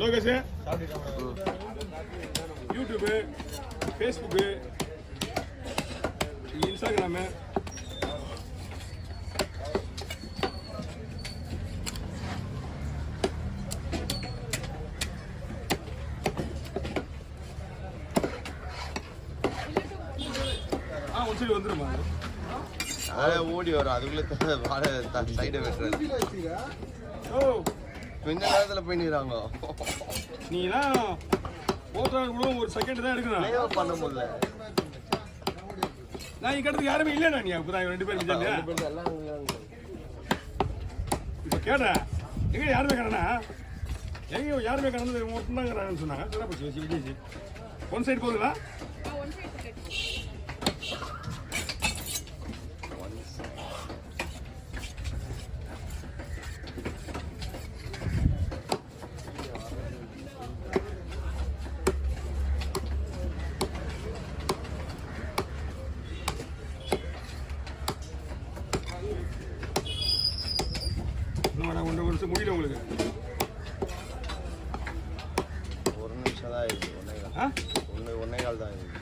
Lokesh YouTube Facebook Instagram ஒரு side வந்துருமா ஓடி வரும் அதுக்குள்ள சைடை வெட்டுறது கொஞ்ச நேரத்தில் போயிடுறாங்க. நீதான் போட்டோ கூட ஒரு செகண்ட் தான் எடுக்கணும் பண்ண முடியல. நான் இங்க இடத்துக்கு யாருமே இல்லைண்ணா நீ அப்பதான் 2 பேரும் இப்போ கேட்டேன் எங்க யாருமே கடனா எங்க யாருமே கடந்து மட்டும் தான் இருக்கிறாங்கன்னு சொன்னாங்க. சரி போச்சு விஜய்ஜி ஒன் சைடு போகுதுங்களா? ஒன்றரை வருஷம் முடியல உங்களுக்கு. ஒரு நிமிஷம் தான் ஆயிடுச்சு. ஒன்னே கால் தான் ஆயிடுச்சு.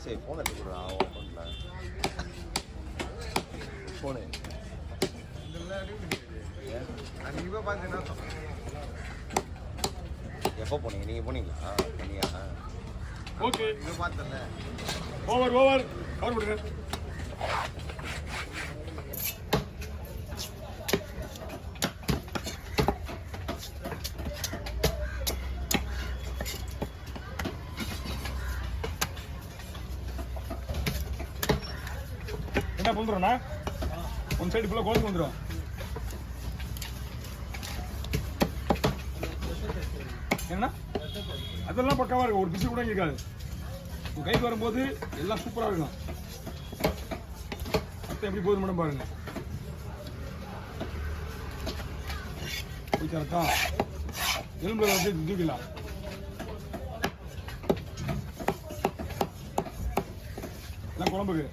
சரி ஃபோன் எடுத்துக்கிறா ஓப்பனில் ஃபோனு எப்போ போனீங்க? நீங்கள் போனீங்களா? பண்ணியா? ஓகே இங்கே பார்த்தல ஓவர் கவர் கொடுங்க. என்ன பண்ணுறோண்ணா? ஒன் சைடு ஃபுல்லாக குழம்பு வந்துடும். என்ன அதெல்லாம் பக்காவாக இருக்கும். ஒரு பிசு கூட இருக்காது. உங்கள் கைக்கு வரும்போது எல்லாம் சூப்பராக இருக்கும். அத்தை எப்படி போகுது மேடம் பாருங்க. போய் கரெக்டா எலும்புல வச்சு தூக்கிடலாம். எல்லாம் குழம்புக்கு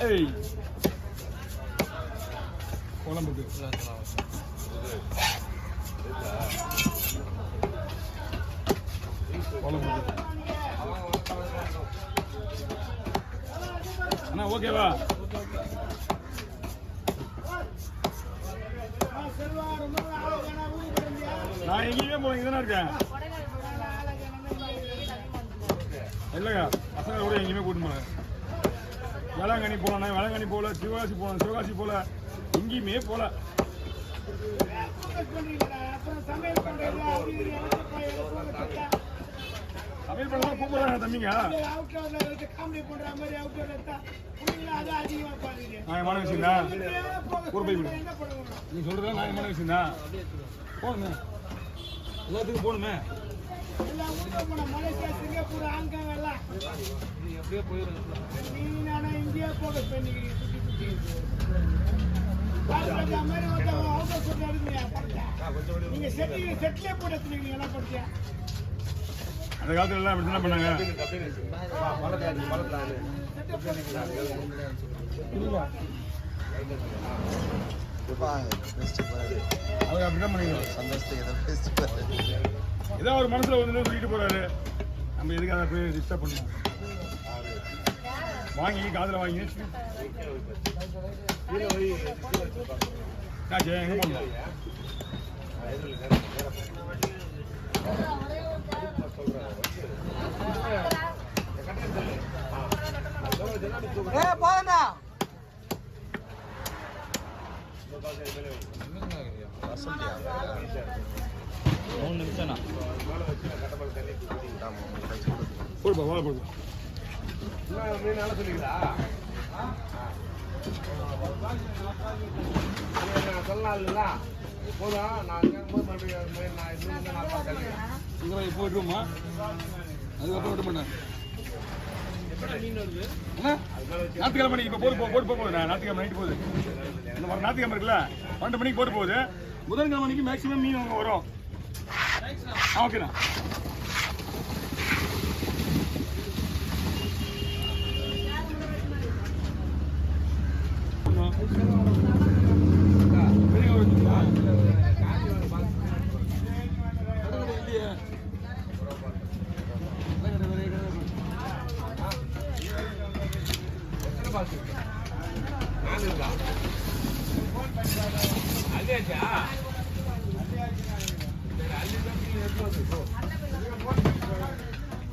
ஏய் குழம்புக்கு அண்ணா ஓகேவா? நான் எங்கேயுமே போல இங்கே தானே இருக்கேன். இல்லைங்க பசங்களை கூட எங்கேயுமே கூட்டிட்டு போனேன். வேளாங்கண்ணி போகலண்ணா, வேளாங்கண்ணி போகல. சிவகாசி போகலாம், சிவகாசி போகல. எங்கேயுமே போகல. சமையல் பண்ணலாம் கூப்பிடுறாங்க தம்பிங்க. நியாயமான விஷயம் தான். ஒரு பை நீ சொல்றதா நியாயமான விஷயம் தான். போகணுமே எல்லாத்துக்கும் போகணுமே. மலேசியா சிங்கப்பூர் ஹாங்காங் எல்லாம் எப்படியோ போயிடும். இந்தியா போக நீங்க செட்டிலே போட்டு எடுத்துருக்கீங்க. என்ன படிச்சா அந்த காலத்துல எல்லாம் அப்படி என்ன பண்ணாங்க? அவங்க அப்படிதான் பண்ணிக்கிறோம். சந்தோஷத்துக்கு ஏதோ ஒரு மனசுல வந்து சொல்லிட்டு போறாரு. நம்ம எதுக்கு அதை போய் டிஸ்டர்ப் பண்ணணும்? வாங்கி காதில் வாங்கி எங்க பண்ணலாம்? போதா 3 நிமிஷம்ண்ணா. போடுப்பா வாழை போடுப்பா. சொல்லலாம் இல்லைங்களா? போதும். நான் போயிட்டுருமா? அதுக்கப்புறம் விட மாட்டேன். ஞாயிற்றுக்கிழமை மணிக்கு இப்போ போட்டு போகுது. ஞாயிற்றுக்கிழமை நைட்டு போகுது. இந்த மாதிரி ஞாயிற்றுக்கிழமை இருக்குல்ல 12 மணிக்கு போட்டு போகுது. புதன்கிழமை மணிக்கு மேக்ஸிமம் மீன் அங்கே வரும். ஓகேண்ணா.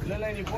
இல்ல நீ போ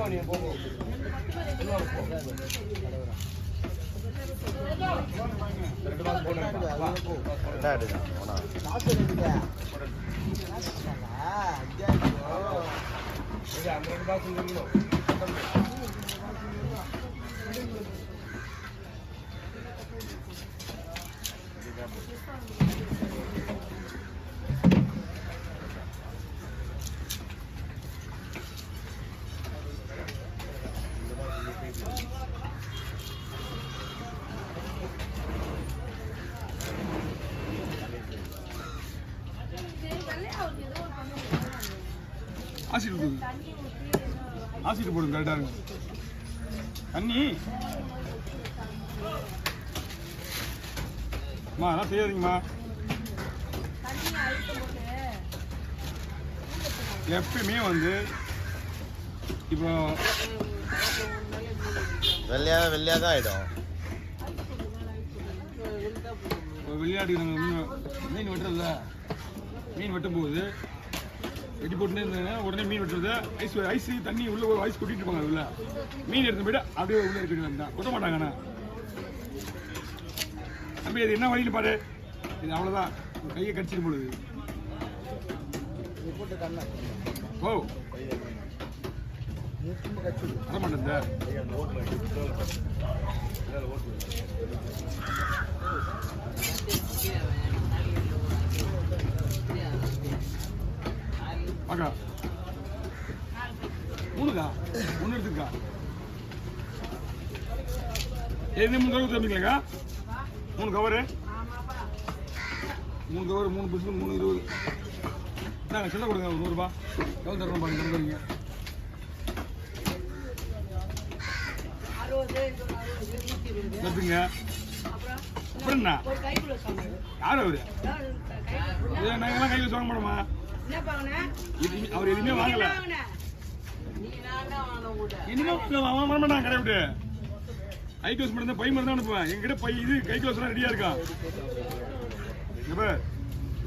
ஆசிட்டு போடுங்க கரெக்டாக இருக்கும் தண்ணி. அம்மா அதெல்லாம் செய்யாதீங்கம்மா. எப்பயுமே வந்து இப்போ வெள்ளையாக தான் ஆகிடும். விளையாட்டு நாங்கள் மீன் வெட்டுறதில்ல. மீன் வெட்டும் போது வெட்டி போட்டுனே இருந்தாங்க. உடனே மீன் வெட்டுறது ஐஸ் தண்ணி உள்ள ஐஸ் கொட்டிட்டு இருப்பாங்க. உள்ள மீன் எடுத்து போயிட்டு அப்படியே உள்ள எடுத்துட்டு வந்தான் கொட்ட மாட்டாங்கண்ணா. தம்பி அது என்ன வழியில் பாரு. இது அவ்வளோதான் கையை கடிச்சிட்டு போடுது. ஓ வர மாட்டேன். அக்கா 3 1 எடுத்துக்கா. 3 கவர் தம்பிங்களா? 3 cover 3 biscuit 3 20. நாங்கள் சொல்ல கொடுங்க 100 ரூபா. எவ்வளோ தரணும் பாருங்க. தந்துறீங்க எடுத்துங்க. அப்புறம் என்ன யார் அவரு? நாங்கெல்லாம் கையில் வாங்க மாட்டோமா? அவர் எதுவுமே வாங்கல. இனிமே வாங்க மாட்டாங்க. கடை விட்டு கை க்ளோஸ் மட்டும் பை மட்டும் தான் அனுப்புவேன். எங்கிட்ட பை இது கை க்ளோஸ் எல்லாம் ரெடியா இருக்கான்.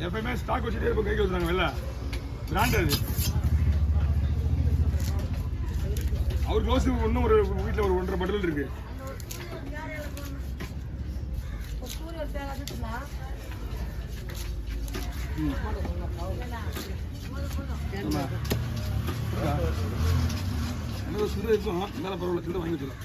எப்பயுமே ஸ்டாக் வச்சுட்டே இருப்போம். கை க்ளோஸ் நாங்கள் வெளில பிராண்ட் அது. அவர் க்ளோஸ் இன்னும் ஒரு வீட்டில் ஒரு 1.5 பட்டில் இருக்கு. சுடு இருக்கும். இருந்தாலும் பரவாயில்ல. சுடு வாங்கி வச்சுக்கலாம்.